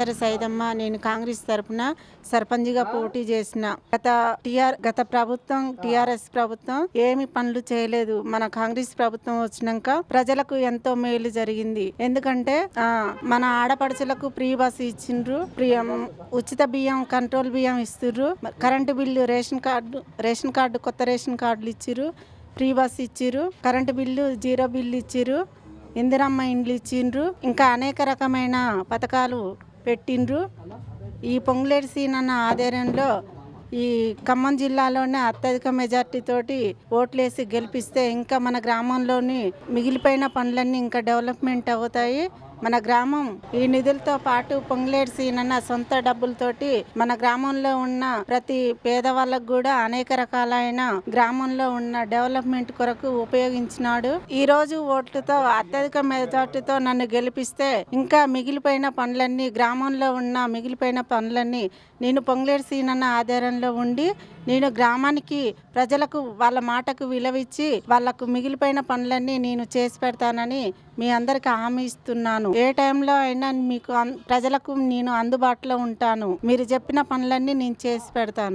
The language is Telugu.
సరే సైదమ్మ, నేను కాంగ్రెస్ తరపున సర్పంచ్గా పోటీ చేసిన. గత ప్రభుత్వం టిఆర్ఎస్ ప్రభుత్వం ఏమి పనులు చేయలేదు. మన కాంగ్రెస్ ప్రభుత్వం వచ్చినాక ప్రజలకు ఎంతో మేలు జరిగింది. ఎందుకంటే మన ఆడపడుచులకు ఫ్రీ బస్ ఇచ్చిండ్రు, ఉచిత బియ్యం, కంట్రోల్ బియ్యం ఇస్తుర్రు, కరెంటు బిల్లు, రేషన్ కార్డు కొత్త రేషన్ కార్డులు ఇచ్చిర్రు, ఫ్రీ బస్ ఇచ్చిర్రు, కరెంటు బిల్లు జీరో బిల్లు ఇచ్చిర్రు, ఇందిరమ్మ ఇండ్లు ఇచ్చిండ్రు, ఇంకా అనేక రకమైన పథకాలు పెట్టిండ్రు. ఈ పొంగులేటి సీనన్న ఆధ్వర్యంలో ఈ ఖమ్మం జిల్లాలోనే అత్యధిక మెజార్టీ తోటి ఓట్లేసి గెలిపిస్తే ఇంకా మన గ్రామంలోని మిగిలిపోయిన పనులన్నీ ఇంకా డెవలప్మెంట్ అవుతాయి. మన గ్రామం ఈ నిధులతో పాటు పొంగులేటి సీనన్న సొంత డబ్బులతోటి మన గ్రామంలో ఉన్న ప్రతి పేదవాళ్ళకు కూడా అనేక రకాలైన గ్రామంలో ఉన్న డెవలప్మెంట్ కొరకు ఉపయోగించినాడు. ఈ రోజు ఓట్లతో అత్యధిక మెజార్టీతో నన్ను గెలిపిస్తే ఇంకా మిగిలిపోయిన పనులన్నీ, గ్రామంలో ఉన్న మిగిలిపోయిన పనులన్నీ నేను పొంగులేటి సీనన్న ఆధారంలో ఉండి నేను గ్రామానికి ప్రజలకు వాళ్ళ మాటకు విలువిచ్చి వాళ్లకు మిగిలిపోయిన పనులన్నీ నేను చేసి పెడతానని మీ అందరికి హామీ ఇస్తున్నాను. ఏ టైంలో అయినా మీకు ప్రజలకు నేను అందుబాటులో ఉంటాను. మీరు చెప్పిన పనులన్నీ నేను చేసి పెడతాను.